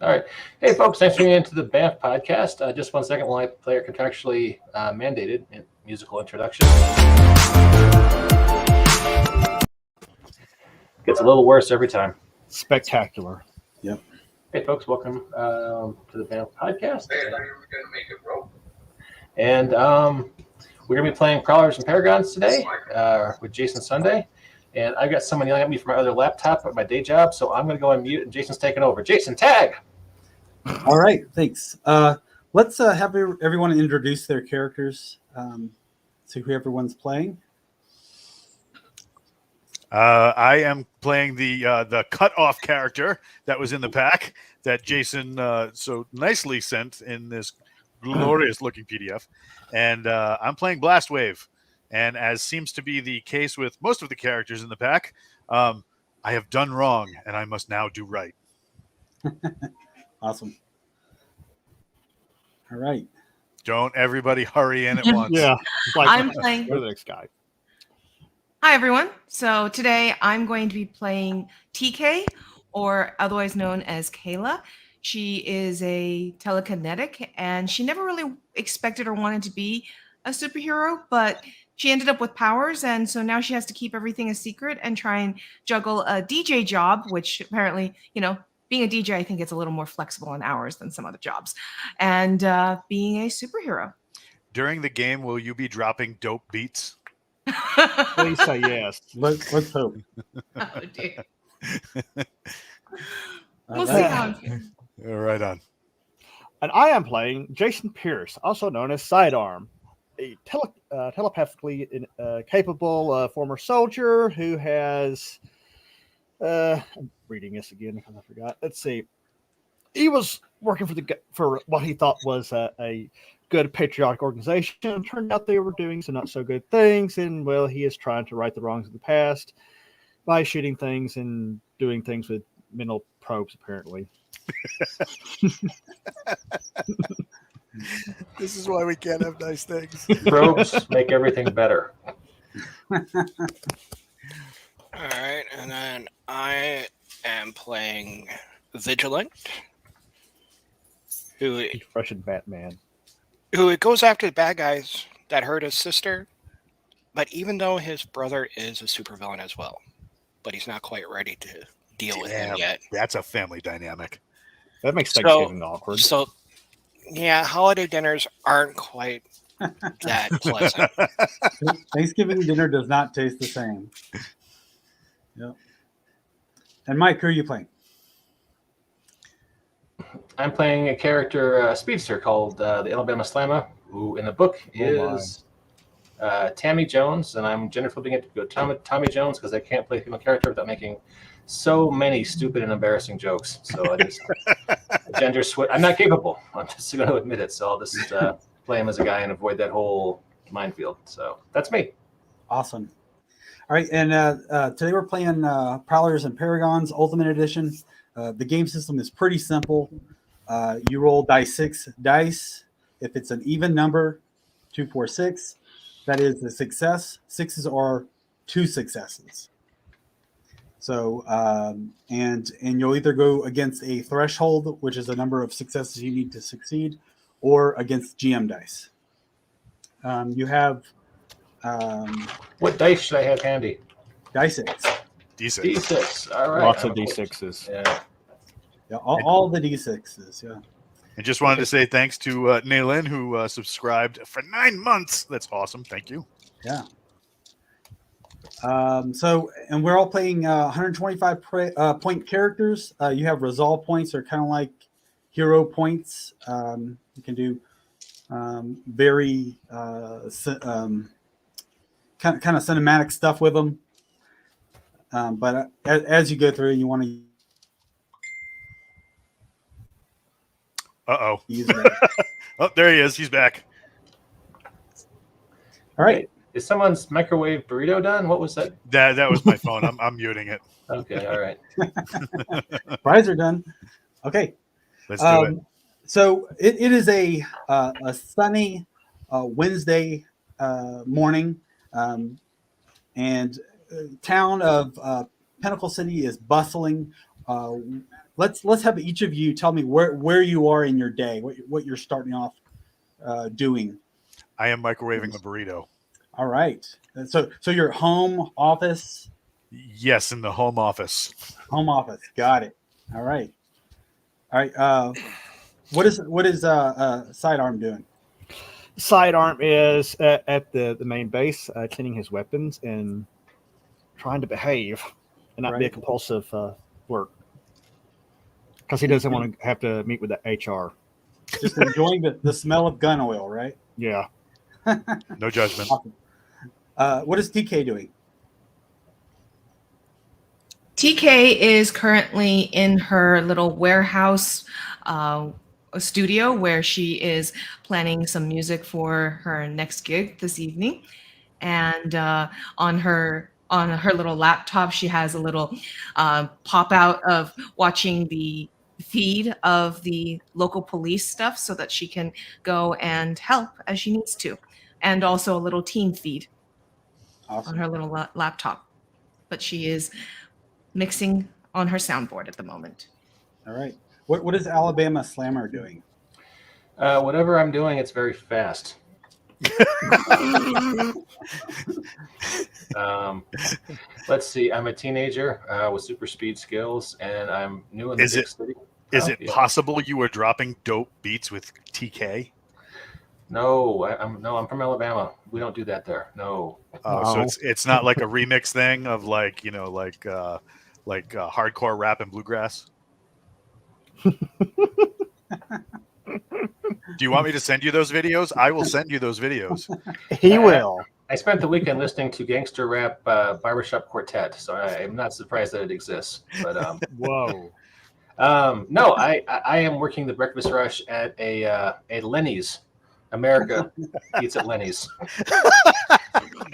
All right. Hey, folks, thanks for tuning in to the BAMF podcast. Just 1 second while I play our contractually mandated musical introduction. Gets a little worse every time. Spectacular. Yep. Hey, folks, welcome to the BAMF podcast. And we're going to be playing Prowlers and Paragons today with Jason Sunday. And I've got someone yelling at me from my other laptop at my day job, so I'm going to go on mute, and Jason's taking over. Jason, tag! All right, thanks. Let's have everyone introduce their characters, see who everyone's playing. I am playing the cut-off character that was in the pack that Jason so nicely sent in this glorious-looking PDF. And I'm playing Blastwave. And as seems to be the case with most of the characters in the pack, I have done wrong, and I must now do right. Awesome. All right. Don't everybody hurry in at once. Yeah. I'm playing. Go to the next guy. Hi, everyone. So today I'm going to be playing TK, or otherwise known as Kayla. She is a telekinetic, and she never really expected or wanted to be a superhero, but she ended up with powers, and so now she has to keep everything a secret and try and juggle a DJ job, which apparently, being a DJ, I think it's a little more flexible in hours than some other jobs, and being a superhero. During the game, will you be dropping dope beats? Please say yes. Let's hope. Oh, dear. All We'll see right. how it feels. Right on. And I am playing Jason Pierce, also known as Sidearm, a telepathically capable former soldier who has. I'm reading this again because I forgot. Let's see. He was working for what he thought was a good patriotic organization. Turned out they were doing some not so good things, and well, he is trying to right the wrongs of the past by shooting things and doing things with mental probes, apparently. This is why we can't have nice things. Probes make everything better. All right, and then I am playing Vigilant, who Russian Batman. goes after the bad guys that hurt his sister, but even though his brother is a supervillain as well, but he's not quite ready to deal with him yet. That's a family dynamic. That makes Thanksgiving awkward. So, yeah, holiday dinners aren't quite that pleasant. Thanksgiving dinner does not taste the same. Yep. And Mike, who are you playing? I'm playing a character, a speedster called the Alabama Slammer, who in the book is Tammy Jones, and I'm gender flipping it to go Tommy Jones because I can't play a female character without making so many stupid and embarrassing jokes. So I just gender switch. I'm not capable. I'm just going to admit it. So I'll just play him as a guy and avoid that whole minefield. So that's me. Awesome. All right, and today we're playing Prowlers and Paragons Ultimate Edition. The game system is pretty simple. You roll six dice. If it's an even number, 2, 4, 6, that is a success. Sixes are 2 successes. So, and you'll either go against a threshold, which is a number of successes you need to succeed, or against GM dice. You have What dice should I have handy? D6. D6. D6. All right. Lots of D6s. Yeah. All the D6s. Yeah. And just wanted to say thanks to Naylin, who subscribed for 9 months. That's awesome. Thank you. Yeah. So, and we're all playing 125 point characters. You have resolve points, or kind of like hero points. You can do very kind of cinematic stuff with them. But as you go through, you want to use that. Oh, there he is. He's back. All right. Is someone's microwave burrito done? What was that? That was my phone. I'm muting it. Okay, all right. Fries are done. Okay. Let's do it. So it is a sunny Wednesday morning, and town of Pinnacle City is bustling let's have each of you tell me where you are in your day, what you're starting off doing. I am microwaving the burrito. All right. So your home office. Yes, in the home office. Home office. Got it. All right. All right. What is Sidearm doing? Sidearm is at the main base, cleaning his weapons and trying to behave and not be a Right. compulsive work, because he doesn't want to have to meet with the HR. Just enjoying the smell of gun oil, right? Yeah. No judgment. Awesome. What is TK doing? TK is currently in her little warehouse studio where she is planning some music for her next gig this evening. And on her little laptop, she has a little pop out of watching the feed of the local police stuff so that she can go and help as she needs to. And also a little team feed Awesome. on her little laptop. But she is mixing on her soundboard at the moment. All right. What is Alabama Slammer doing? Whatever I'm doing, it's very fast. Let's see. I'm a teenager with super speed skills, and I'm new in the big city. Is it possible you were dropping dope beats with TK? No, I'm from Alabama. We don't do that there. No. So it's not like a remix thing of like hardcore rap and bluegrass. Do you want me to send you those videos? I will send you those videos. He will. I spent the weekend listening to gangster rap barbershop quartet, so I'm not surprised that it exists. But Whoa. no, I am working the breakfast rush at a Lenny's. America eats at Lenny's,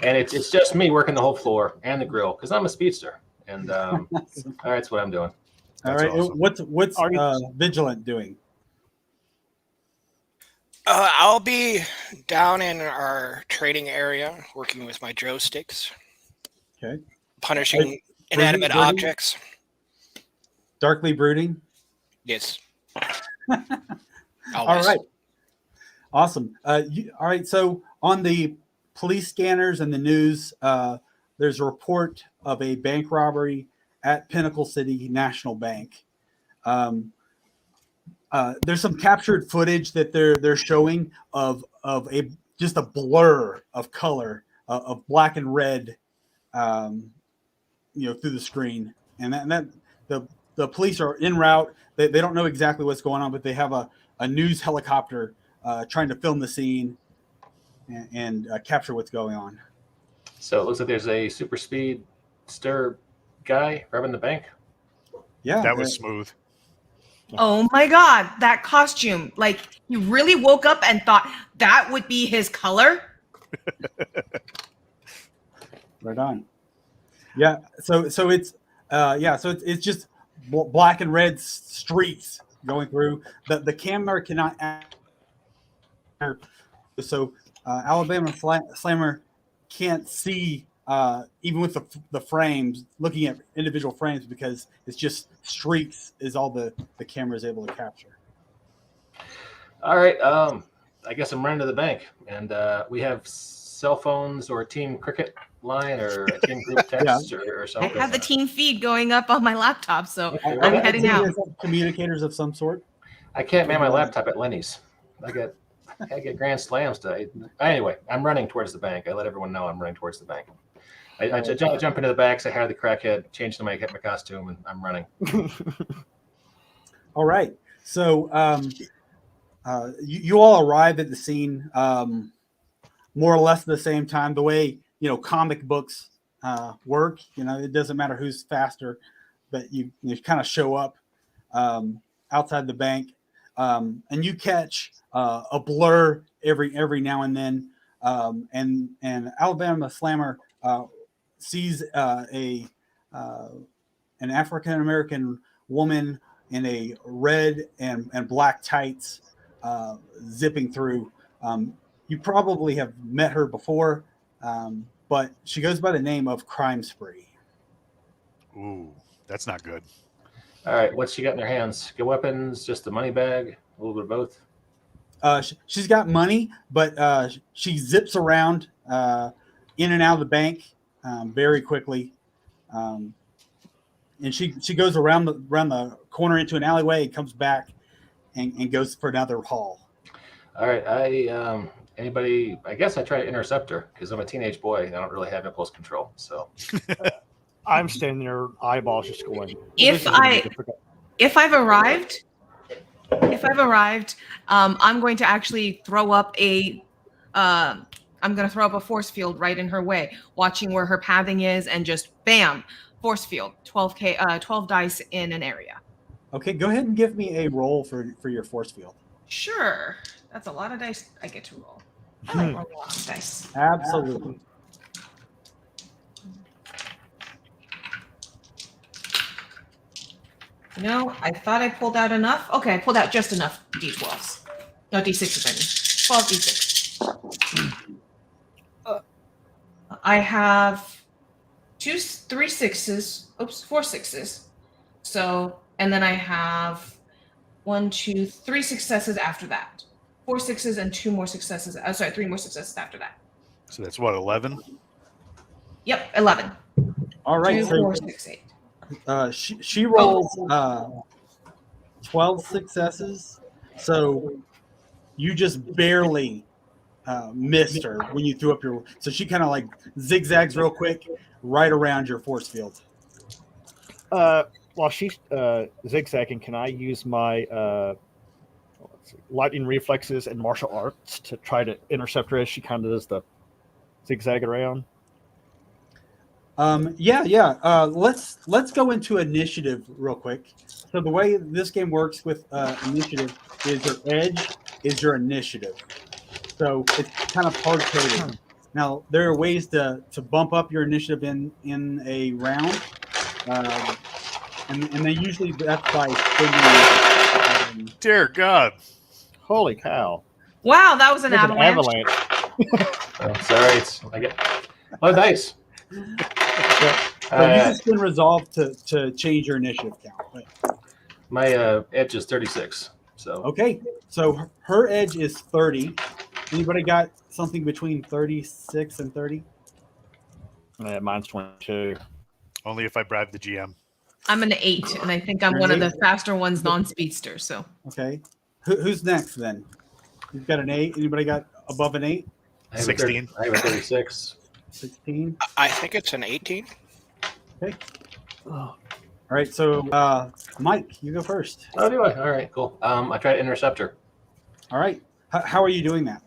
and it's just me working the whole floor and the grill because I'm a speedster, and all right, that's what I'm doing. All That's right. awesome. What's Vigilant doing? I'll be down in our trading area working with my joysticks. Okay. Punishing inanimate brooding? objects. Darkly brooding. Yes. All right. Awesome. All right. So on the police scanners and the news, there's a report of a bank robbery at Pinnacle City National Bank. There's some captured footage that they're showing of just a blur of color of black and red, through the screen, and that the police are en route. They don't know exactly what's going on, but they have a news helicopter trying to film the scene and capture what's going on. So it looks like there's a super speed stir guy robbing the bank. Yeah, That was smooth. Oh my God, that costume. Like, you really woke up and thought that would be his color? right on. Yeah, so it's it's just black and red streets going through. The camera cannot. So Alabama Slammer can't see even with the frames, looking at individual frames, because it's just streaks is all the camera is able to capture. All right. I guess I'm running to the bank, and we have cell phones or a team cricket line or a team group text or I something. have the team feed going up on my laptop, so Okay, I'm okay. heading out. Communicators of some sort. I can't man my laptop at Lenny's. I get grand slams today. Anyway, I'm running towards the bank. I let everyone know I'm running towards the bank. I jump into the back, say hi to the crackhead, change to my costume, and I'm running. All right. So you all arrive at the scene more or less at the same time. The way comic books work, it doesn't matter who's faster, but you kind of show up outside the bank, and you catch a blur every now and then, and Alabama Slammer sees an African American woman in a red and black tights zipping through. You probably have met her before, but she goes by the name of Crime Spree. Ooh, that's not good. All right, what's she got in her hands? Good weapons, just a money bag, a little bit of both. She's got money, but she zips around in and out of the bank very quickly, and she goes around the corner into an alleyway and comes back and goes for another haul. All right, anybody? I guess I try to intercept her because I'm a teenage boy and I don't really have impulse control. So I'm standing there, eyeballs just going. If I've arrived, I'm going to actually throw up a force field right in her way, watching where her pathing is, and just bam, force field, 12 dice in an area. Okay, go ahead and give me a roll for your force field. Sure, that's a lot of dice I get to roll. I like rolling a lot of dice. Absolutely. You know, I thought I pulled out enough. Okay, I pulled out just enough d12s. No, d6s, I mean. 12 d6. I have 4 sixes. So, and then I have 1, 2, 3 successes after that. 4 sixes and 2 more successes. 3 more successes after that. So that's what, 11? Yep, 11. All right. 2, So 4, 6, 8. she rolls 12 successes, so you just barely missed her when you threw up your. So she kind of like zigzags real quick right around your force field. While she's zigzagging, can I use my lightning reflexes and martial arts to try to intercept her as she kind of does the zigzag around? Yeah. Let's go into initiative real quick. So the way this game works with initiative is your edge is your initiative. So it's kind of hard coded. Now there are ways to bump up your initiative in a round, and they usually that's by spending. Dear God. Holy cow! Wow, that was an There's avalanche. oh, sorry, I get low dice. So you just can resolve to change your initiative count. But, My edge is 36. So okay, so her edge is 30. Anybody got something between 36 and 30? Mine's 22. Only if I bribe the GM. I'm an 8, and I think I'm one of the faster ones, non-speedster. So Okay, who's next then? You've got an 8. Anybody got above an 8? I have 16. I have a 36. 16. I think it's an 18. Okay. All right, so Mike, you go first. Oh, do I? All right, cool. I try to intercept her. All right. How are you doing that?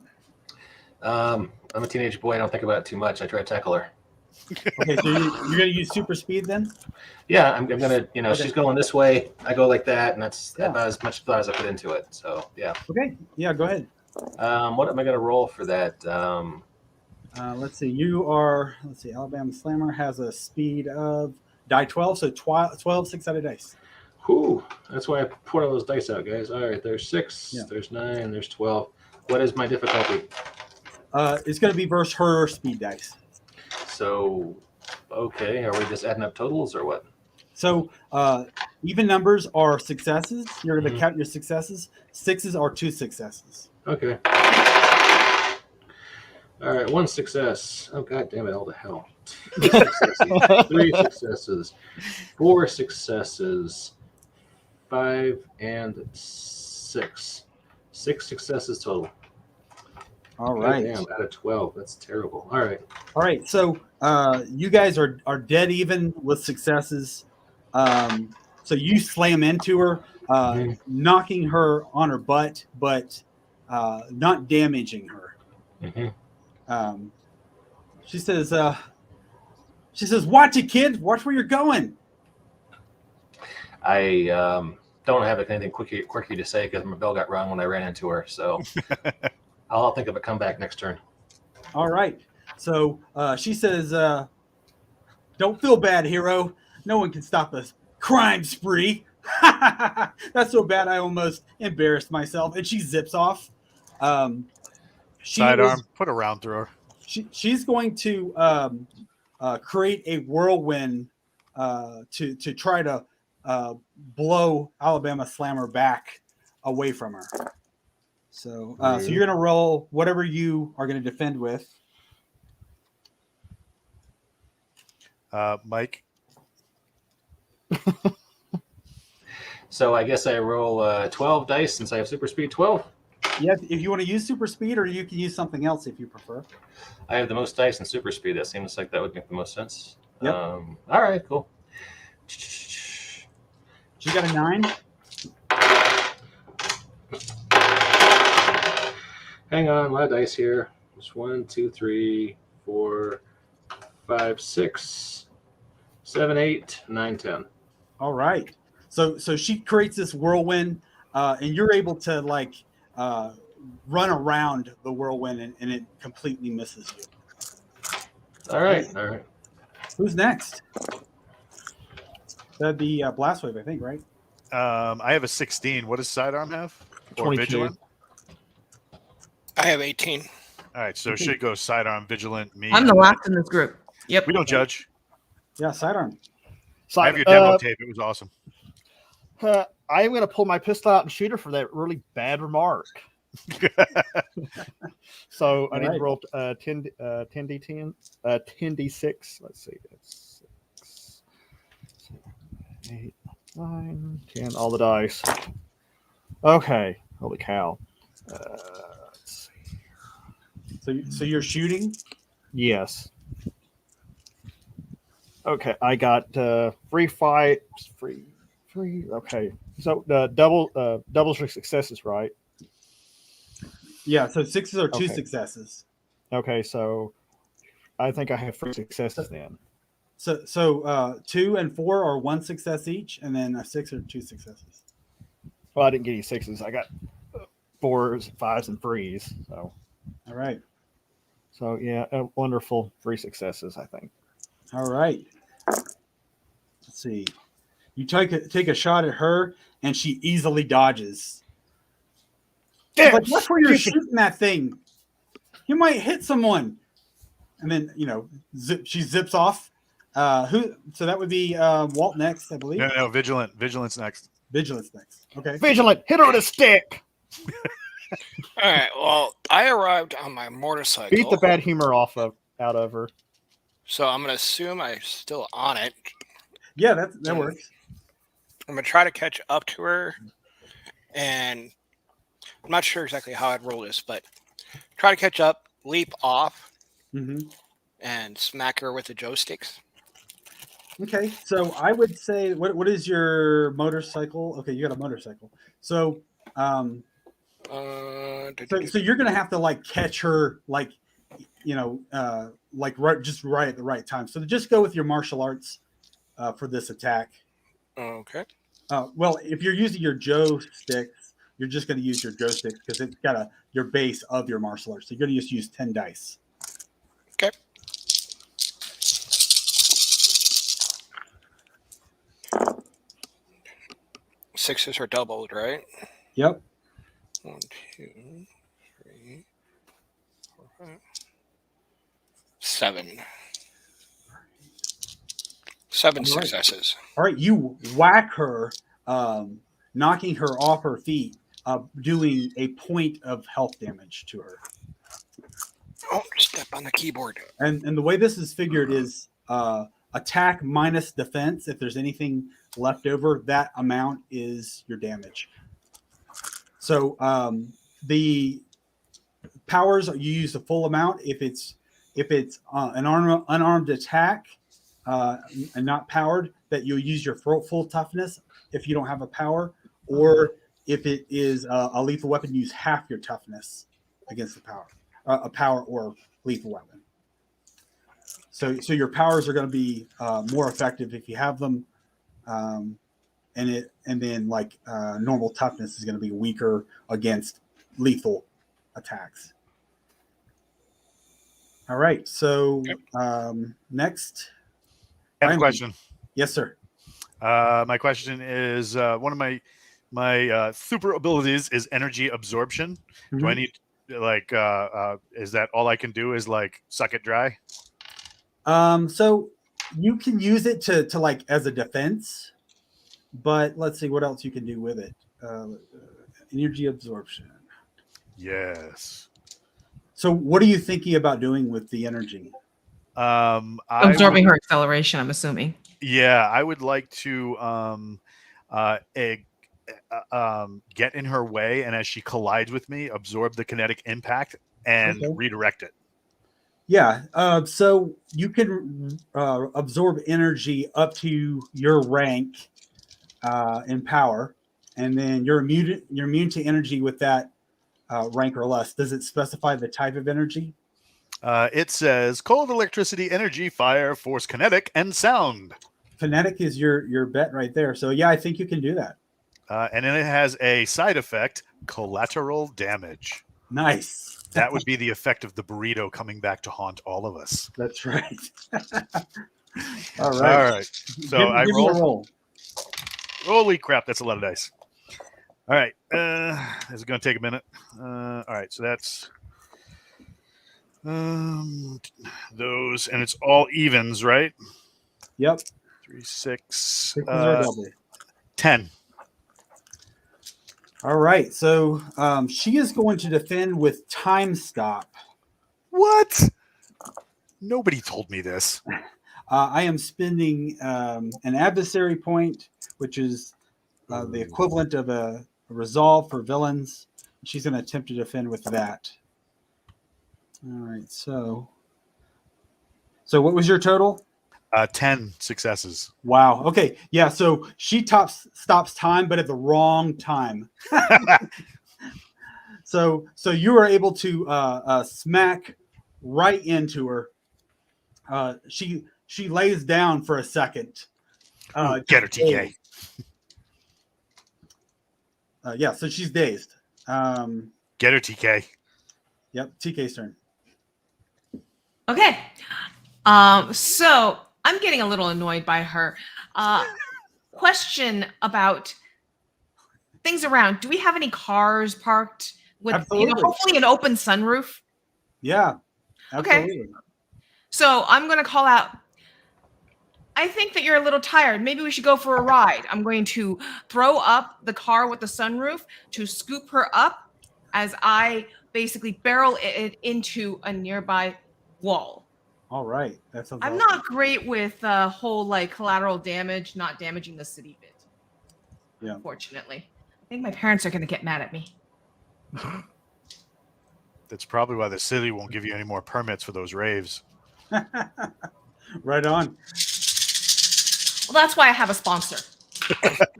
I'm a teenage boy. I don't think about it too much. I try to tackle her. Okay, so you're going to use super speed then? Yeah, I'm gonna. Okay. She's going this way. I go like that, and that's Yeah. about as much thought as I put into it. So yeah. Okay. Yeah, go ahead. What am I gonna roll for that? Let's see. Alabama Slammer has a speed of die 12, so 12 6-sided dice. Whew, that's why I put all those dice out, guys. All right, there's 6, Yeah. there's 9, there's 12. What is my difficulty? It's going to be versus her speed dice. So, okay, are we just adding up totals or what? So even numbers are successes. You're going to count your successes. 6s are 2 successes. Okay. All right, 1 success. Oh, God damn it, all the hell. 2 successes, 3 successes, 4 successes, 5 and 6. 6 successes total. All God right. damn, out of 12. That's terrible. All right. All right. So you guys are dead even with successes. So you slam into her, knocking her on her butt, but not damaging her. Mm-hmm. She says, "Watch it, kid. Watch where you're going." I don't have anything quirky to say because my bell got rung when I ran into her. So I'll think of a comeback next turn. All right. So she says, "Don't feel bad, hero. No one can stop a crime spree." That's so bad I almost embarrassed myself. And she zips off. Sidearm, put a round through her. She's going to create a whirlwind to try to blow Alabama Slammer back away from her. So you're gonna roll whatever you are gonna defend with. Mike. So I guess I roll 12 dice since I have super speed 12. Yeah, if you want to use super speed, or you can use something else if you prefer. I have the most dice in super speed. That seems like that would make the most sense. Yep. All right, cool. She got a 9. Hang on, a lot of dice here. There's 1, 2, 3, 4, 5, 6, 7, 8, 9, 10. All right. So she creates this whirlwind, and you're able to like run around the whirlwind, and it completely misses you. All right. Who's next? That'd be Blast Wave, I think, right? I have a 16. What does Sidearm have? Or 22. Vigilant? I have 18. All right, so it should go Sidearm, Vigilant, me. I'm the last in this group. Yep. We don't judge. Yeah, Sidearm. So I have your demo tape. It was awesome. I'm going to pull my pistol out and shoot her for that really bad remark. So I need to roll 10d10, 10d6. Let's see. That's 6, 7, 8, 9, 10. All the dice. Okay. Holy cow. Let's see. So you're shooting? Yes. Okay. I got free fight. Free. Okay. So doubles are successes, right? Yeah. So 6s are 2 Okay. successes. Okay. So I think I have 3 successes then. So 2 and 4 are 1 success each, and then a 6 are 2 successes. Well, I didn't get any 6s. I got 4s, 5s, and 3s. So All right. So yeah, wonderful 3 successes, I think. All right. Let's see. You take a shot at her, and she easily dodges. She's like, watch where you're shooting that thing. You might hit someone. And then she zips off. So that would be Walt next, I believe. No, Vigilant. Vigilance next. Vigilance next. Okay. Vigilant, hit her with a stick. All right. Well, I arrived on my motorcycle. Beat the bad humor out of her. So I'm gonna assume I'm still on it. Yeah, that works. I'm gonna try to catch up to her, and I'm not sure exactly how I'd roll this, but try to catch up, leap off, and smack her with the joysticks. Okay, so I would say, what is your motorcycle? Okay, you got a motorcycle. So, so you're gonna have to like catch her, like, like right at the right time. So just go with your martial arts for this attack. Okay. Well, if you're using your joysticks, you're just going to use your joysticks because it's got your base of your martial arts. So you're going to just use 10 dice. Okay. Sixes are doubled, right? Yep. 1, 2, 3, 4, 5, 7. 7 successes. All right, you whack her, knocking her off her feet, doing a point of health damage to her. Oh, step on the keyboard. And the way this is figured is attack minus defense. If there's anything left over, that amount is your damage. So the powers, you use the full amount. If it's an unarmed attack and not powered, that you'll use your full toughness if you don't have a power, or if it is a lethal weapon, use half your toughness against the power, a power or lethal weapon. So your powers are going to be more effective if you have them, and then like normal toughness is going to be weaker against lethal attacks. All right. So next. I have a question. Yes, sir. My question is one of my super abilities is energy absorption. Do I need like is that all I can do is like suck it dry? So you can use it to like as a defense. but let's see what else you can do with it. Energy absorption. Yes. So, what are you thinking about doing with the energy? Absorbing her acceleration, I'm assuming. Yeah, I would like to get in her way, and as she collides with me, absorb the kinetic impact and redirect it. Yeah. So you can absorb energy up to your rank in power, and then you're immune to energy with that rank or less. Does it specify the type of energy? It says cold, electricity, energy, fire, force, kinetic, and sound. Kinetic is your bet right there. So yeah, I think you can do that. And then it has a side effect, collateral damage. Nice. That would be the effect of the burrito coming back to haunt all of us. That's right. All right. So I give me a roll. roll. Holy crap, that's a lot of dice. All right. This is going to take a minute. All right. So that's those, and it's all evens, right? Yep. 3, 6, Sixes are double. 10. All right. So she is going to defend with time stop. What? Nobody told me this. I am spending an adversary point, which is the equivalent of a resolve for villains. She's going to attempt to defend with that. All right. So what was your total? 10 successes. Wow. Okay. Yeah. So she stops time, but at the wrong time. So you are able to smack right into her. She lays down for a second. Get her, TK. Yeah. So she's dazed. Get her, TK. Yep. TK's turn. Okay. So I'm getting a little annoyed by her. Question about things around. Do we have any cars parked with, Absolutely. hopefully an open sunroof? Yeah. Absolutely. Okay. So I'm going to call out. I think that you're a little tired. Maybe we should go for a ride. I'm going to throw up the car with the sunroof to scoop her up as I basically barrel it into a nearby wall. All right. That sounds I'm awesome. not great with whole collateral damage, not damaging the city bit. Yeah. Unfortunately. I think my parents are going to get mad at me. That's probably why the city won't give you any more permits for those raves. Right on. Well, that's why I have a sponsor.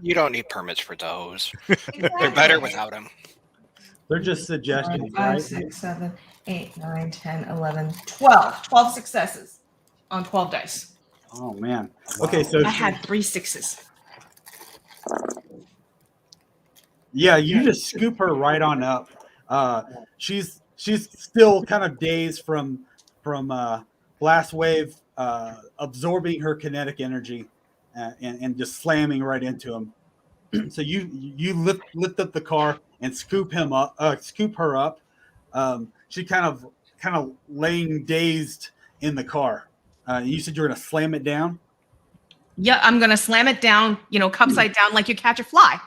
You don't need permits for those. They're better without them. They're just suggestions, 5, right? 6, 7, 8, 9, 10, 11, 12. 12 successes on 12 dice. Oh man. Okay, so I had 3 6s. yeah, you just scoop her right on up. She's still kind of dazed from blast wave absorbing her kinetic energy and just slamming right into him. So you lift up the car and scoop her up. She kind of laying dazed in the car. You said you were gonna slam it down. Yeah, I'm going to slam it down, cup side down like you catch a fly.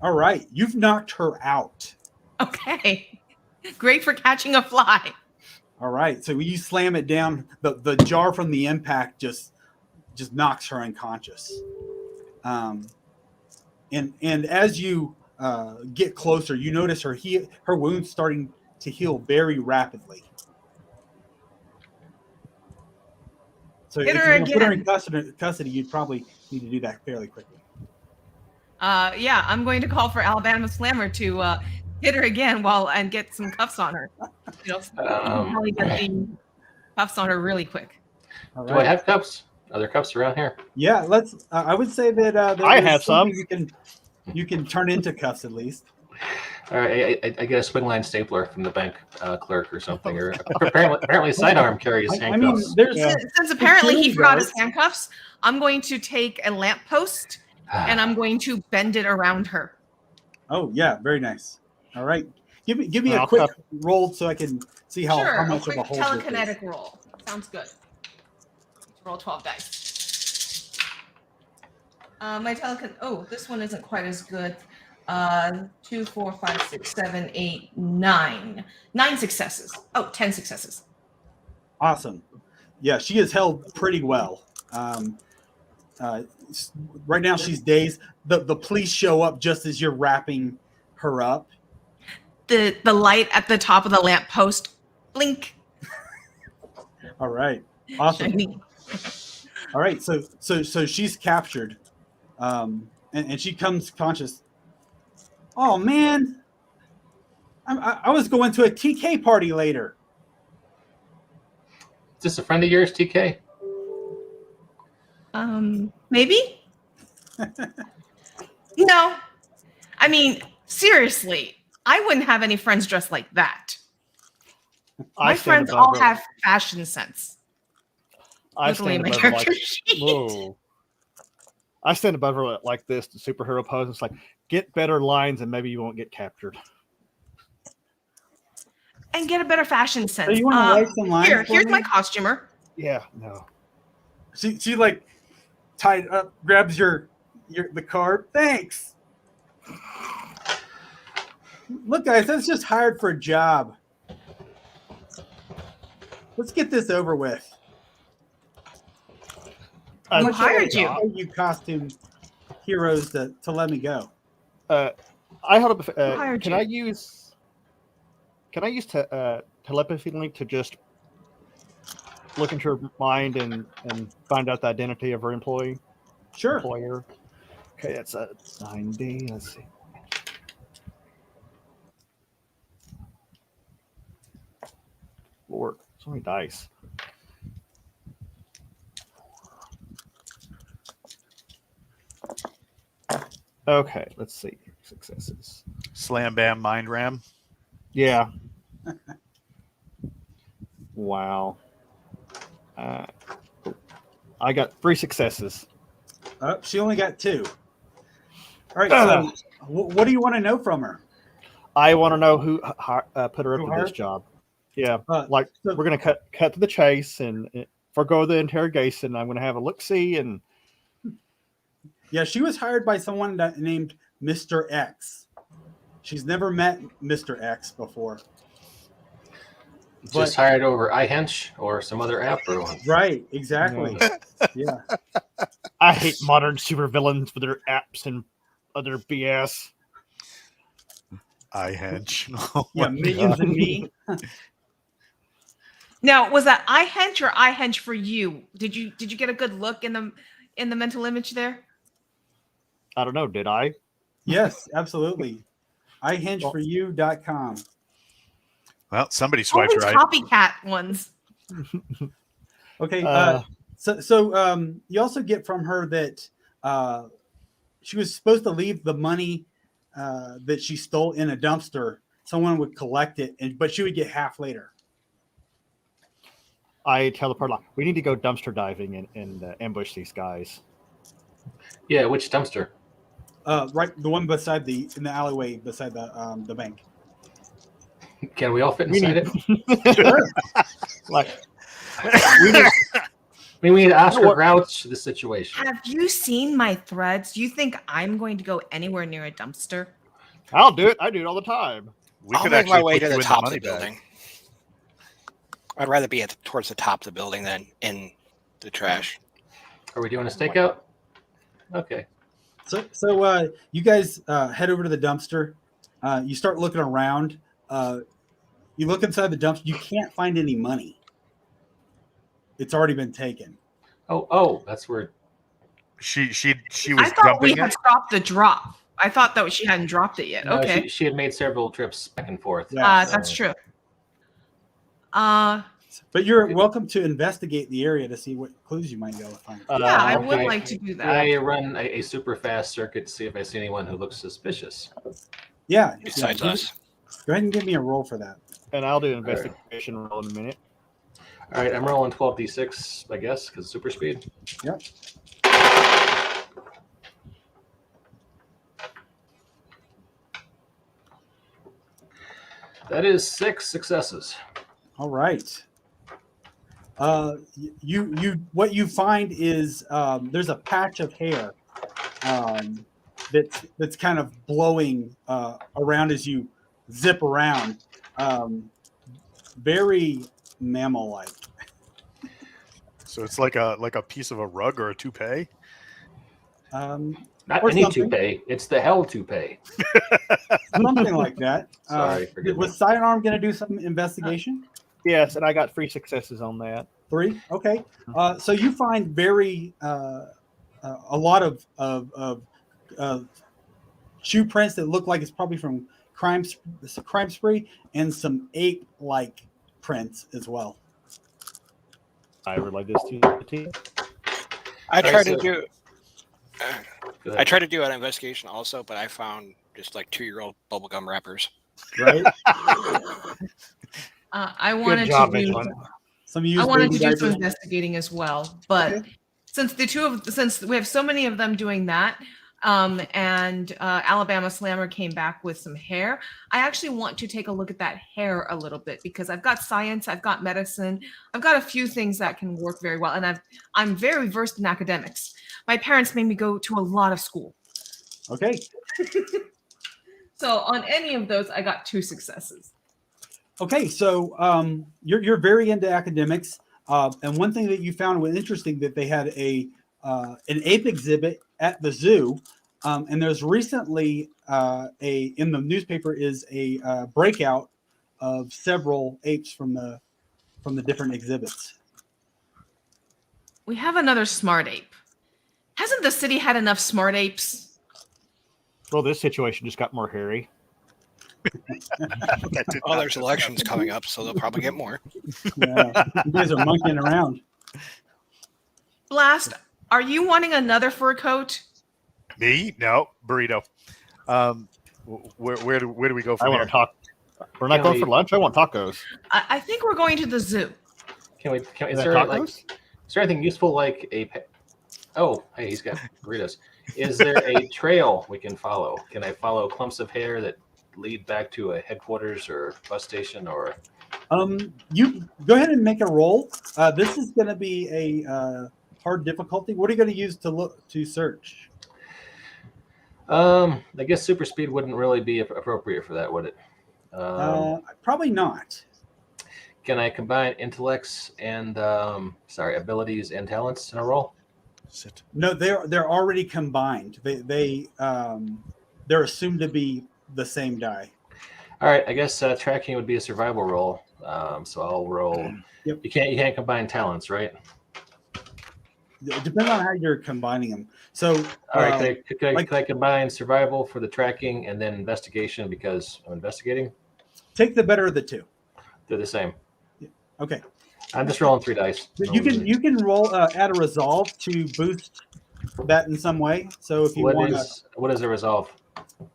All right, you've knocked her out. Okay. Great for catching a fly. All right, so when you slam it down, the jar from the impact just knocks her unconscious. And as you get closer, you notice her wounds starting to heal very rapidly. So Hit if her you put her again. in custody, you'd probably need to do that fairly quickly. Yeah, I'm going to call for Alabama Slammer to hit her again and get some cuffs on her. Probably get the cuffs on her really quick. All Do right. I have cups? Are there cups around here? Yeah, let's. I would say that there I is have some. something you can turn into cuffs at least. All right, I get a swing line stapler from the bank clerk or something. Or apparently sidearm carries I mean, handcuffs. there's Since apparently he Jimmy forgot does. his handcuffs, I'm going to take a lamppost and I'm going to bend it around her. Oh yeah, very nice. All right, give me a I'll quick cuff- roll so I can see how Sure, much a quick of a hold this is. telekinetic roll. Sounds good. Roll 12 dice. My telecon. Oh, this one isn't quite as good. 2, 4, 5, 6, 7, 8, 9. 9 successes. Oh, 10 successes. Awesome. Yeah, she is held pretty well. Right now she's dazed. The police show up just as you're wrapping her up. The light at the top of the lamppost, blink. All right. Awesome. Shiny. All right. So she's captured, and she comes conscious. Oh man, I was going to a TK party later. Is this a friend of yours, TK? Maybe. No, I mean seriously, I wouldn't have any friends dressed like that. My friends all have fashion sense. I Literally stand my above her character like, sheet. whoa. I stand above her like this, the superhero pose. It's like, get better lines and maybe you won't get captured. And get a better fashion sense. So you want to write some lines? Here's my costumer. Yeah, no. She like tied up, grabs the card. Thanks. Look, guys, that's just hired for a job. Let's get this over with. Who hired you? You costume heroes to let me go. I hold up. hired Can you? I use telepathy link to just look into her mind and find out the identity of her employer? Sure. Okay, that's a 9D. Let's see. Lord, so many dice. Okay, let's see. Successes. Slam bam mind ram. Yeah. Wow. I got 3 successes. She only got 2. All right. So, what do you want to know from her? I want to know who put her Who up to hired? this job. Yeah, So- we're gonna cut to the chase and forgo the interrogation. I'm gonna have a look see and Yeah, she was hired by someone named Mr. X. She's never met Mr. X before. Just hired over iHench or some other app or one. Right, exactly. Yeah. I hate modern supervillains for their apps and other BS. I hench. Oh Yeah, my Minions God. and Me. Now, was that I hench or I hench for you? Did you get a good look in the mental image there? I don't know. Did I? Yes, absolutely. ihenchforyou.com. Well, somebody All swiped these right. copycat ones. Okay. So you also get from her that she was supposed to leave the money that she stole in a dumpster. Someone would collect it, but she would get half later. I tell the part like, we need to go dumpster diving and ambush these guys. Yeah, which dumpster? Right, the one beside in the alleyway beside the bank. Can we all fit We inside need- it? Like, I mean, we need to Oscar What- Grouch the situation. Have you seen my threads? Do you think I'm going to go anywhere near a dumpster? I'll do it. I do it all the time. We I'll could make actually my way put to you the in top of money the bag. building. I'd rather be towards the top of the building than in the trash. Are we doing a stakeout? Okay. So you guys head over to the dumpster. You start looking around. You look inside the dumpster. You can't find any money. It's already been taken. Oh, that's where. She was I thought we dumping had it. stopped the drop. I thought that she hadn't dropped it yet. No, Okay, she had made several trips back and forth. Yeah. that's true. But you're welcome to investigate the area to see what clues you might be able to find. Yeah, I okay. would like to do that. I run a super fast circuit to see if I see anyone who looks suspicious. Yeah. Besides yeah. us. Go ahead and give me a roll for that. And I'll do an investigation roll in a minute. All right, I'm rolling 12d6, I guess, because super speed. Yep. That is 6 successes. All right. You what you find is there's a patch of hair that's kind of blowing around as you zip around. Very mammal-like. So it's like a piece of a rug or a toupee. Not Or any something. toupee. It's the hell toupee. Something like that. Sorry, forgive me. Was Sidearm going to do some investigation? Yes, and I got 3 successes on that. 3. Okay. So you find very a lot of shoe prints that look like it's probably from crime spree, and some ape-like prints as well. I relate this to the team. I Alright, tried so- to do. Go I ahead. tried to do an investigation also, but I found just like 2-year-old bubblegum wrappers. Right? I wanted job, to do. Midland. Some I used wanted baby to do some diapers. investigating as well, but Okay. since we have so many of them doing that, and Alabama Slammer came back with some hair, I actually want to take a look at that hair a little bit because I've got science, I've got medicine, I've got a few things that can work very well, and I'm very versed in academics. My parents made me go to a lot of school, Okay. so on any of those, I got 2 successes. Okay, so you're very into academics, and one thing that you found was interesting that they had an ape exhibit at the zoo, and there's recently in the newspaper is a breakout of several apes from the different exhibits. We have another smart ape. Hasn't the city had enough smart apes? Well, this situation just got more hairy. That did Oh, not- there's elections coming up, so they'll probably get more. Yeah, you guys are monkeying around. Blast, are you wanting another fur coat? Me? No, burrito. Where do we go I from want here? to talk. We're not Can going we- for lunch. I want tacos. I think we're going to the zoo. Is Is there that like, tacos? is there anything useful like oh, hey, he's got burritos. Is there a trail we can follow? Can I follow clumps of hair that lead back to a headquarters or bus station or? You go ahead and make a roll. This is going to be a hard difficulty. What are you going to use to search? I guess super speed wouldn't really be appropriate for that, would it? Probably not. Can I combine intellects and abilities and talents in a roll? Sit. No, they're already combined. They're assumed to be the same die. All right, I guess tracking would be a survival roll. So I'll roll. Yep. You can't combine talents, right? It depends on how you're combining them. So, All right, can like- I combine survival for the tracking and then investigation because I'm investigating? take the better of the two. They're the same. Okay. I'm just rolling 3 dice. You can roll add a resolve to boost that in some way. So if you want, What is a resolve?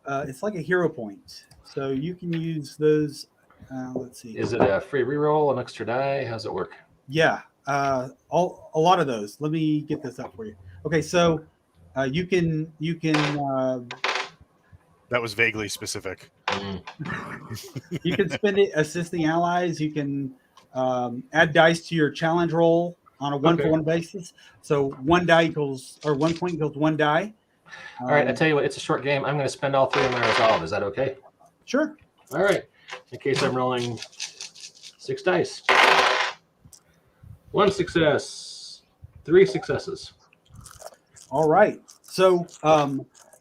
it's like a hero point. So you can use those. Let's see. Is it a free reroll, an extra die? How's it work? Yeah, a lot of those. Let me get this up for you. Okay, so you can That was vaguely specific. you can spend it assisting allies. You can add dice to your challenge roll on a 1-for-1 basis. So 1 die equals, or 1 point equals 1 die. All right, I tell you what, it's a short game. I'm going to spend all 3 of my resolve. Is that okay? Sure. All right. In case I'm rolling 6 dice. 1 success, 3 successes. All right. So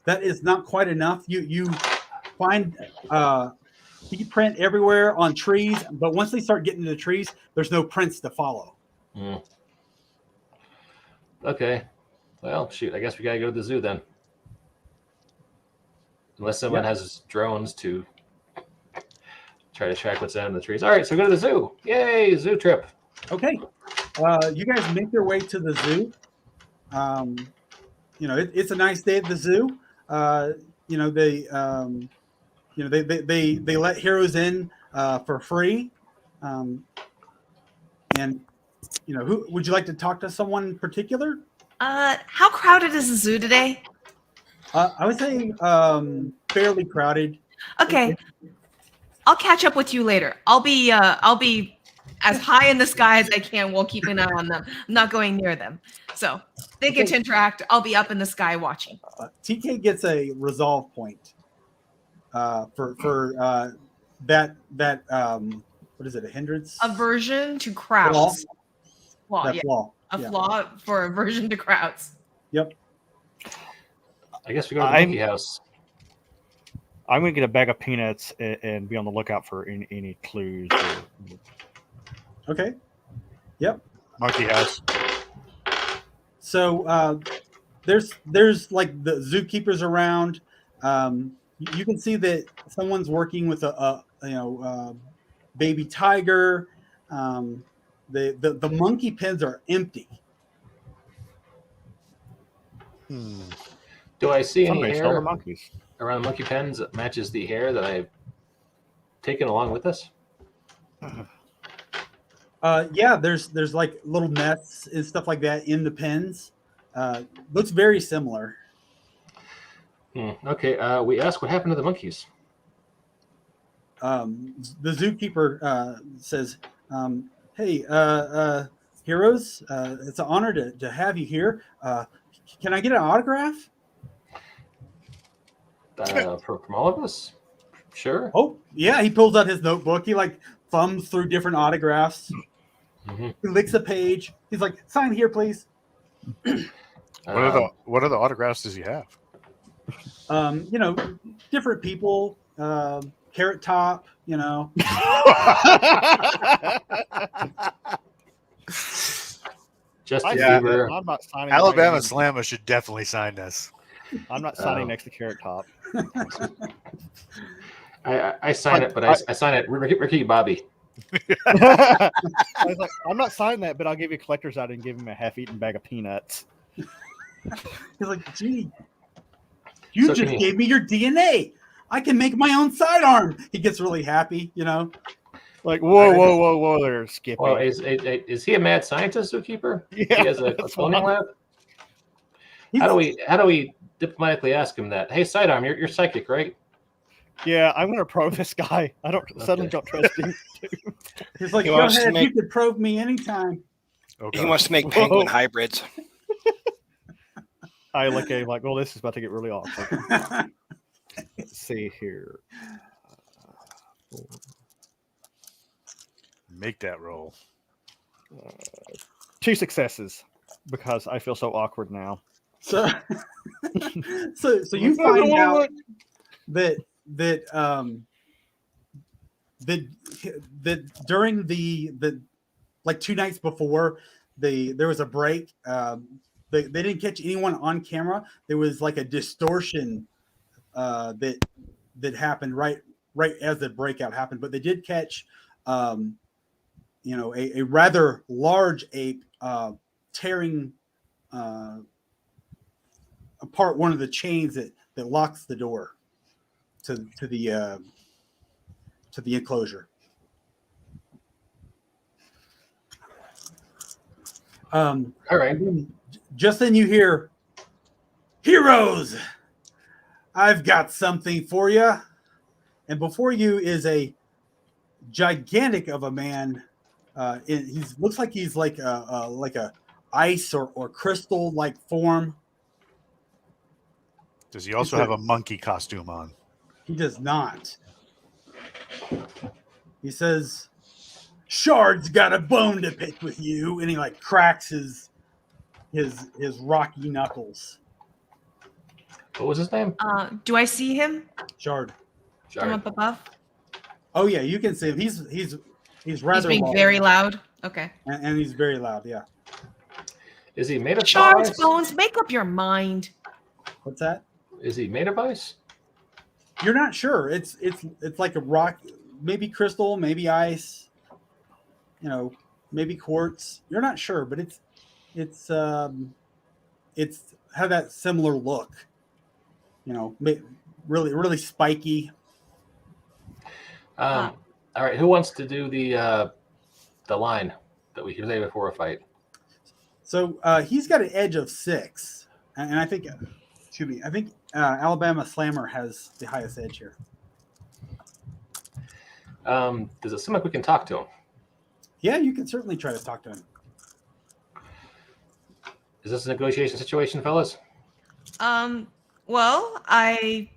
that is not quite enough. You find feet print everywhere on trees, but once they start getting to the trees, there's no prints to follow. Okay. Well, shoot. I guess we got to go to the zoo then. Unless someone has drones to try to track what's down in the trees. All right, so go to the zoo. Yay, zoo trip. Okay. You guys make your way to the zoo. It's a nice day at the zoo. They let heroes in for free. Who would you like to talk to? Someone in particular? How crowded is the zoo today? I would say fairly crowded. Okay, I'll catch up with you later. I'll be as high in the sky as I can while keeping an eye on them. I'm not going near them. So they get to interact. I'll be up in the sky watching. TK gets a resolve point for that what is it? A hindrance? Aversion to crowds. Flaw, That yeah. flaw. A Yeah. flaw for aversion to crowds. Yep. I guess we go to the monkey house. I'm going to get a bag of peanuts and be on the lookout for any clues. Okay. Yep. Monkey house. So there's like the zookeepers around. You can see that someone's working with a baby tiger. The monkey pens are empty. Do I see any Somebody stole the hair monkeys. around the monkey pens that matches the hair that I've taken along with us? Yeah, there's like little nests and stuff like that in the pens. Looks very similar. Okay, we asked what happened to the monkeys. The zookeeper says, "Hey, heroes, it's an honor to have you here. Can I get an autograph?" From all of us? Sure. Oh, yeah. He pulls out his notebook. He like thumbs through different autographs. Mm-hmm. He licks a page. He's like, "Sign here, please." What other autographs does he have? Different people. Carrot Top. Justin Yeah. Bieber. I'm not signing. Alabama Slammer should definitely sign this. I'm not signing next to Carrot Top. I sign it, but I sign it Ricky Bobby. I was like, I'm not signing that, but I'll give you a collector's item and give him a half-eaten bag of peanuts. He's like, "Gee, you So just can gave me your DNA. I can make my own sidearm." He gets really happy. Like, whoa there, Skippy. Well, is he a mad scientist, zookeeper? Yeah, He has a that's cloning fine. lab. How do we diplomatically ask him that? Hey, sidearm, you're psychic, right? Yeah, I'm gonna probe this guy. I suddenly don't trust him. He's like, He "Go wants to ahead, make- you can probe me anytime." Oh, He God. wants to make penguin Whoa. hybrids. I look at him like, well, this is about to get really awkward. Let's see here. Make that roll. 2 successes because I feel so awkward now. So, so you find out that during the like 2 nights before there was a break. They didn't catch anyone on camera. There was like a distortion that happened right as the breakout happened, but they did catch a rather large ape tearing apart one of the chains that locks the door to the enclosure. All right. Just then you hear, "Heroes, I've got something for you." And before you is a gigantic of a man. He looks like he's like a ice or crystal like form. Does he also have a monkey costume on? He does not. He says, "Shard's got a bone to pick with you," and he like cracks his rocky knuckles. What was his name? Do I see him Shard. from up above? Oh yeah, you can see him. He's He's rather being large, very loud. Okay. and he's very loud. Yeah. Is he made of Shard's ice? bones, make up your mind. What's that? Is he made of ice? You're not sure. It's like a rock, maybe crystal, maybe ice. Maybe quartz. You're not sure, but it's have that similar look. Really really spiky. All right. Who wants to do the line that we say before a fight? So he's got an edge of 6, and I think, Alabama Slammer has the highest edge here. Does it seem like we can talk to him? Yeah, you can certainly try to talk to him. Is this a negotiation situation, fellas? Well, I'm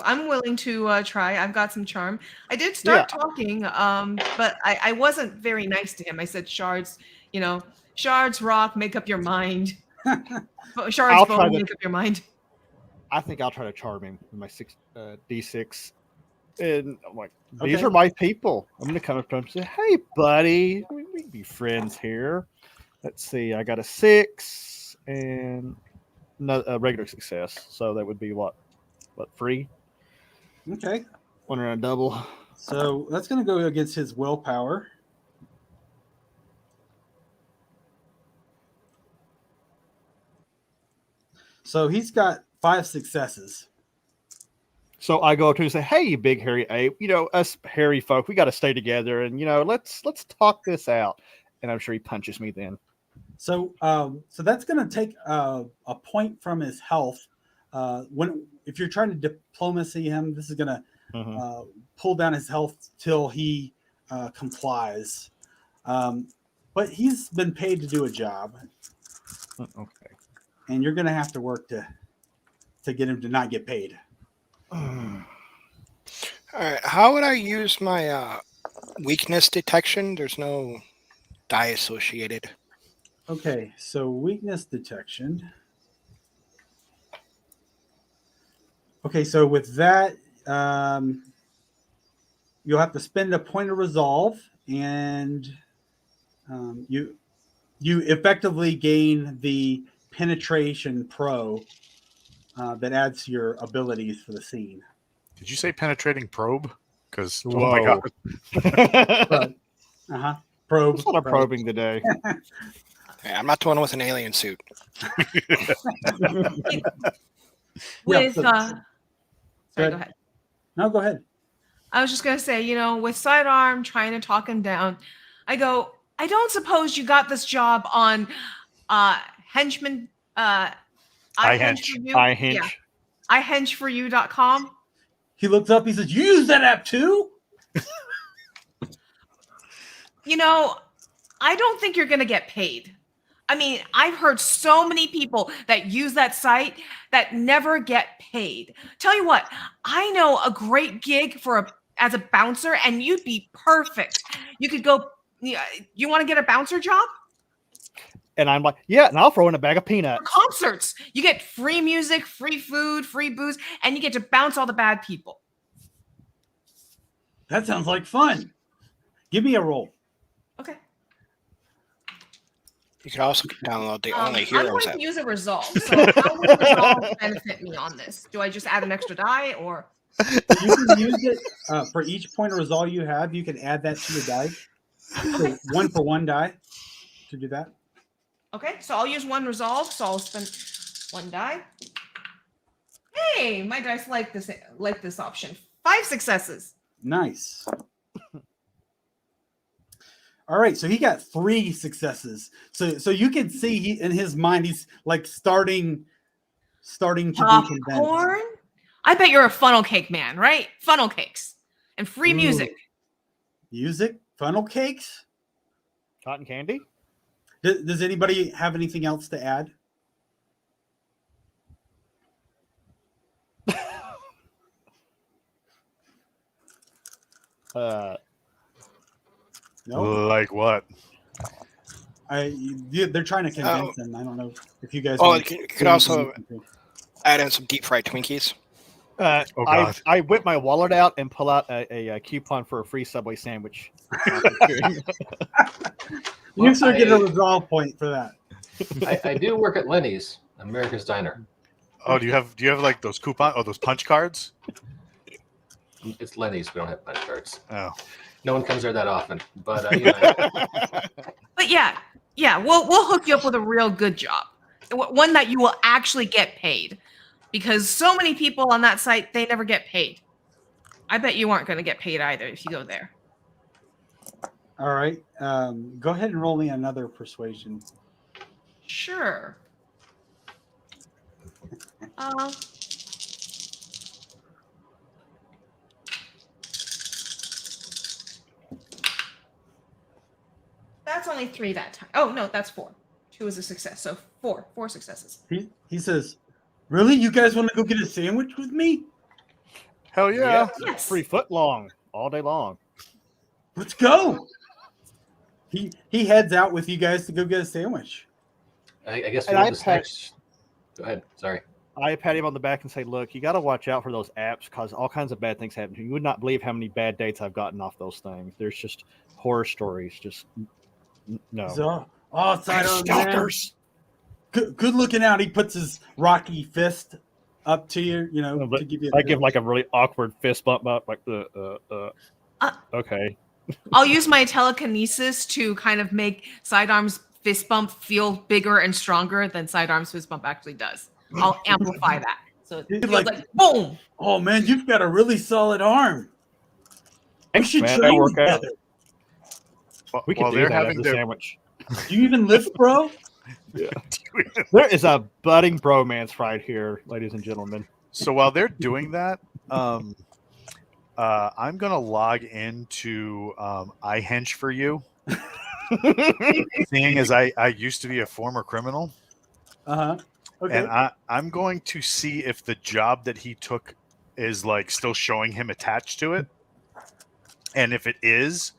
willing to try. I've got some charm. I did start talking, but I wasn't very nice to him. I said, "Shards, shards rock, make up your mind. Shards bone, make up your mind." I think I'll try to charm him with my D6. And I'm like, these are my people. I'm going to come up to him and say, hey, buddy, we can be friends here. Let's see. I got a 6 and a regular success. So that would be what 3? Okay. One around double. So that's going to go against his willpower. So he's got 5 successes. So I go up to him and say, hey, you big hairy ape, us hairy folk, we got to stay together and, let's talk this out. And I'm sure he punches me then. So that's going to take a point from his health. If you're trying to diplomacy him, this is going to pull down his health till he complies. But he's been paid to do a job. Okay. And you're going to have to work to get him to not get paid. All right. How would I use my weakness detection? There's no die associated. Okay, so weakness detection. Okay, so with that, you'll have to spend a point of resolve, and you effectively gain the penetration pro that adds to your abilities for the scene. Did you say penetrating probe? Because oh Whoa. my god. Probe. That's what I'm probing today. Hey, I'm not the one with an alien suit. With Sorry, go ahead. No, go ahead. I was just gonna say, with sidearm trying to talk him down, I go, I don't suppose you got this job on henchman ihenchforyou.com. He looks up, he says, you use that app too? I don't think you're gonna get paid. I mean, I've heard so many people that use that site that never get paid. Tell you what, I know a great gig as a bouncer, and you'd be perfect. You could go. You want to get a bouncer job? And I'm like, yeah, and I'll throw in a bag of peanuts. For concerts, you get free music, free food, free booze, and you get to bounce all the bad people. That sounds like fun. Give me a roll. Okay. You could also download the Only I'm Heroes going app. to use a resolve. So how would resolve benefit me on this? Do I just add an extra die, or? You can use it for each point of resolve you have. You can add that to your die. So 1 for 1 die to do that. Okay, so I'll use 1 resolve. So I'll spend 1 die. Hey, my dice like this option. 5 successes. Nice. All right, so he got 3 successes. So you can see in his mind he's like starting to be convinced. Popcorn? I bet you're a funnel cake man, right? Funnel cakes and free music. Music, funnel cakes, Cotton candy. Does anybody have anything else to add? No. Like what? They're trying to convince him. I don't know if you guys. Oh, you could also add in some deep fried Twinkies. Oh, God. I whip my wallet out and pull out a coupon for a free Subway sandwich. You should get a resolve point for that. I do work at Lenny's, America's Diner. Oh, do you have like those those punch cards? It's Lenny's. We don't have punch cards. Oh. No one comes there that often, but But yeah, we'll hook you up with a real good job, one that you will actually get paid, because so many people on that site, they never get paid. I bet you aren't going to get paid either if you go there. All right, go ahead and roll me another persuasion. Sure. That's only 3 that time. Oh no, that's 4. 2 is a success, so 4 successes. He says, "Really? You guys want to go get a sandwich with me? Hell yeah. Yes. 3 foot long all day long. Let's go." He heads out with you guys to go get a sandwich. I guess And we'll I just pack- next. Go ahead. Sorry. I pat him on the back and say, "Look, you got to watch out for those apps because all kinds of bad things happen to you. You would not believe how many bad dates I've gotten off those things. There's just horror stories. Just no. So, oh, Sidearm, man. Stalkers. Good looking out. He puts his rocky fist up to you, to give you. I give like a really awkward fist bump up, like okay. I'll use my telekinesis to kind of make Sidearm's fist bump feel bigger and stronger than Sidearm's fist bump actually does. I'll amplify that. So it He's feels like- like boom. Oh man, you've got a really solid arm. We Thanks, should man. That train work out. together. We could While do they're that having as a their sandwich. Do you even lift, bro? There is a budding bromance right here, ladies and gentlemen. So while they're doing that, I'm gonna log into iHench for you. Seeing as I used to be a former criminal, Okay. and I'm going to see if the job that he took is like still showing him attached to it, and if it is,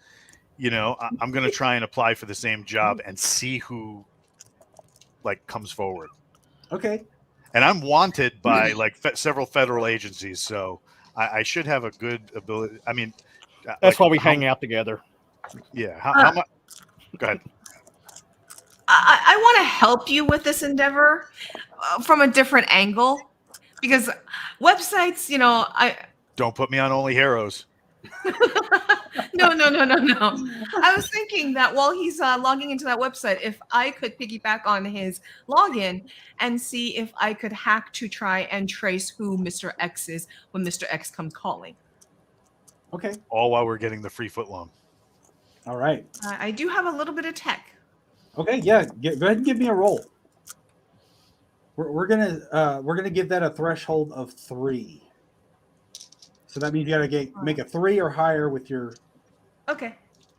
I'm gonna try and apply for the same job and see who like comes forward. Okay. And I'm wanted by like several federal agencies, so I should have a good ability. I mean, That's why we hang out together. Yeah. How much? Go ahead. I want to help you with this endeavor from a different angle because websites, I Don't put me on Only Heroes. no. I was thinking that while he's logging into that website, if I could piggyback on his login and see if I could hack to try and trace who Mr. X is when Mr. X comes calling. Okay. All while we're getting the free footlong. All right. I do have a little bit of tech. Okay. Yeah. Go ahead and give me a roll. We're gonna give that a threshold of 3. So that means you gotta make a 3 or higher with your Okay.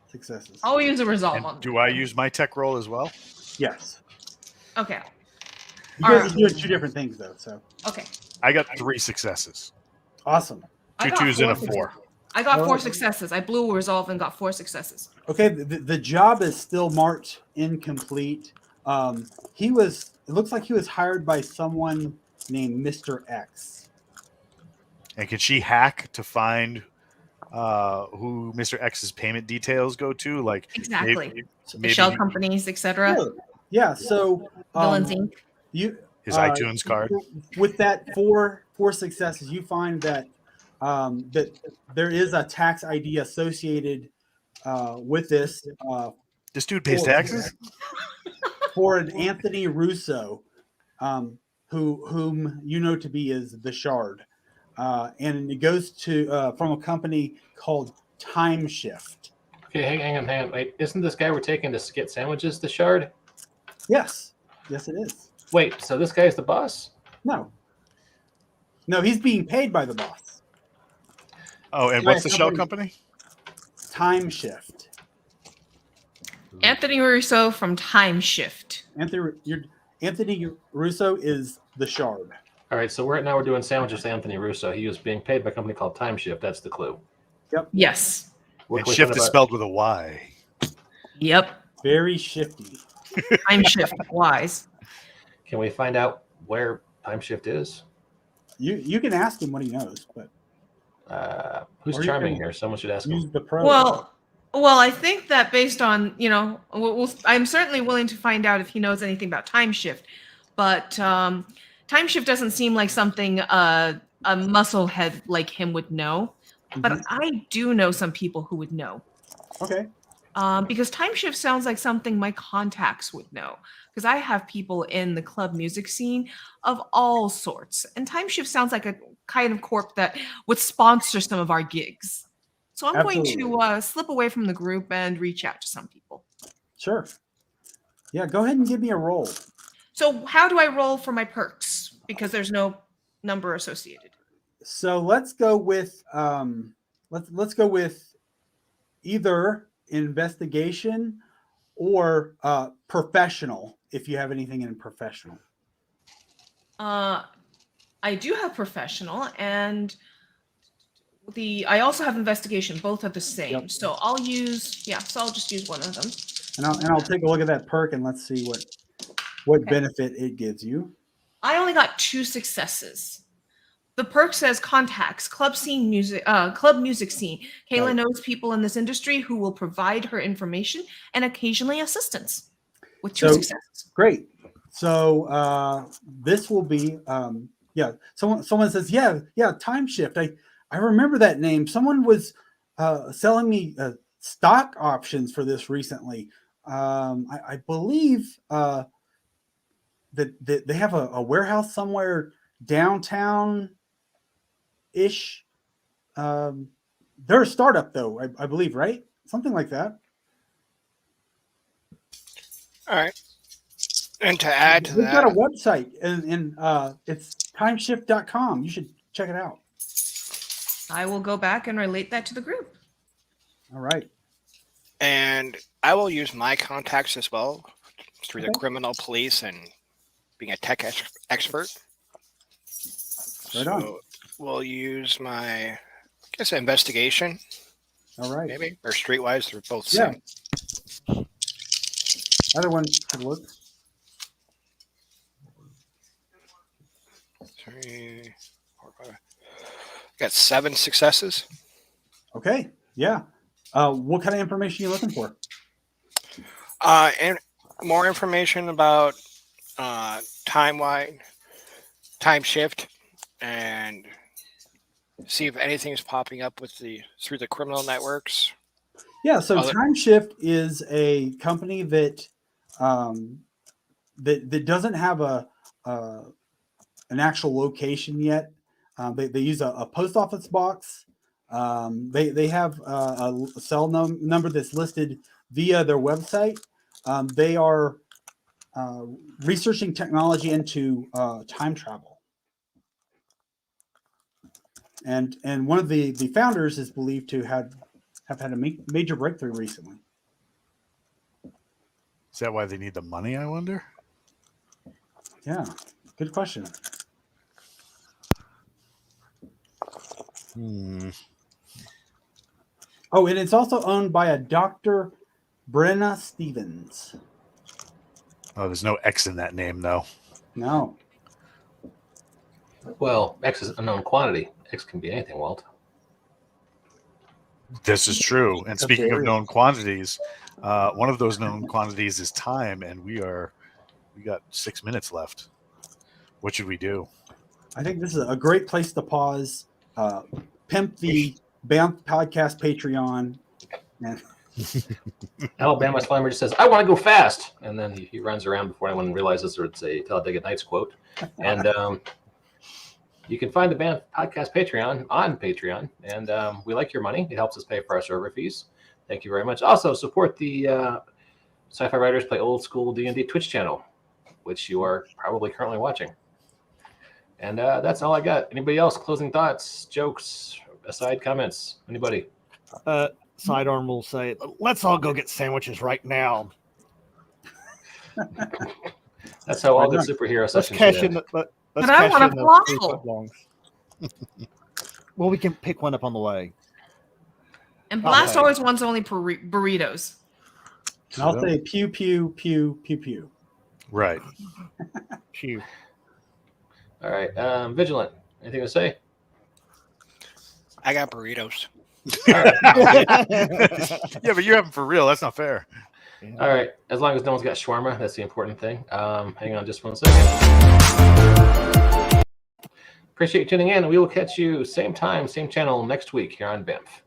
successes. I'll use a resolve And on do I use my tech roll as well? Yes. Okay. You guys Alright. are doing 2 different things though. So Okay. I got 3 successes. awesome. I 2 got 2s and a 4 4. I got 4 Alright. successes. I blew a resolve and got 4 successes. Okay. The job is still marked incomplete. It looks like he was hired by someone named Mr. X. And can she hack to find who Mr. X's payment details go to? Like Exactly. maybe Shell companies, etc. Yeah. So Villains Inc. his iTunes card. With that four successes, you find that that there is a tax ID associated with this This dude pays taxes? for an Anthony Russo, whom you know to be is the Shard, and it goes to from a company called Time Shift. Okay, hang on. Wait, isn't this guy we're taking to get sandwiches the Shard? Yes, it is. Wait, so this guy's the boss? No, he's being paid by the boss. Oh, and what's the shell company? Time Shift. Anthony Russo from Time Shift. Anthony Russo is the Shard. All right, so right now we're doing sandwiches to Anthony Russo. He was being paid by a company called Time Shift. That's the clue. Yes. What And can we shift find is about- spelled with a Y. Yep. Very shifty. Time Shift wise. Can we find out where Time Shift is? You can ask him what he knows, but Who's Or you charming can here? Someone should ask use him. the pro. Well, I think that based on, I'm certainly willing to find out if he knows anything about Time Shift, but Time Shift doesn't seem like something a musclehead like him would know. But Mhm. I do know some people who would know. Okay. Because Time Shift sounds like something my contacts would know. Because I have people in the club music scene of all sorts. And Time Shift sounds like a kind of corp that would sponsor some of our gigs. So I'm going to slip away from the group and reach out to some people. Sure. Yeah, go ahead and give me a roll. So how do I roll for my perks? Because there's no number associated. So let's go with let's go with either investigation or professional, if you have anything in professional. I do have professional, and I also have investigation. Both are the same. Yep. So I'll just use one of them. And I'll take a look at that perk and let's see what benefit it gives you. I only got 2 successes. The perk says contacts, club music scene. Kayla Right. knows people in this industry who will provide her information and occasionally assistance with 2 So- successes. Great. So this will be someone says Time Shift. I remember that name. Someone was selling me stock options for this recently. I believe that they have a warehouse somewhere downtown ish. They're a startup though, I believe, right? Something like that. All right. And to add to We've that, got a website and it's timeshift.com. You should check it out. I will go back and relate that to the group. All right. and I will use my contacts as well through the Okay. criminal police and being a tech expert. Right on. So we'll use my, I guess, investigation, All right. maybe, or streetwise. They're both Yeah. same. Other one could work. 3, 4, 5. Got 7 successes. Okay. Yeah. What kind of information are you looking for? And more information about time shift, and see if anything's popping up with through the criminal networks. Yeah. So Other- Time Shift is a company that that doesn't have an actual location yet. They use a post office box. They have a cell number that's listed via their website. They are researching technology into time travel. And one of the founders is believed to have had a major breakthrough recently. Is that why they need the money, I wonder? Yeah, good question. Oh, and it's also owned by a Dr. Brenna Stevens. Oh, there's no X in that name, though. No. Well, X is an unknown quantity. X can be anything, Walt. This is true. And That's speaking of very- known quantities, one of those known quantities is time, and we got 6 minutes left. What should we do? I think this is a great place to pause. Pimp the BAMF podcast Patreon. And Alabama Slammer just says, "I want to go fast," and then he runs around before anyone realizes it's a Talladega Nights quote. And you can find the BAMF podcast Patreon on Patreon, and we like your money. It helps us pay for our server fees. Thank you very much. Also, support the Sci-Fi Writers Play Old School D&D Twitch channel, which you are probably currently watching. And that's all I got. Anybody else? Closing thoughts, jokes, aside comments? Anybody? Sidearm will say, "Let's all go get sandwiches right now. That's how all good Why not? superhero Let's sessions cash should in end. the." But I want a falafel. Well, we can pick one up on the way. And Oh, Blast okay. always wants only burritos. I'll say pew, pew, pew, pew, pew. Right. Phew. All right. Vigilant. Anything to say? I got burritos. Yeah, but you have them for real. That's not fair. All right. As long as no one's got shawarma, that's the important thing. Hang on just 1 second. Appreciate you tuning in. We will catch you same time, same channel next week here on BAMF.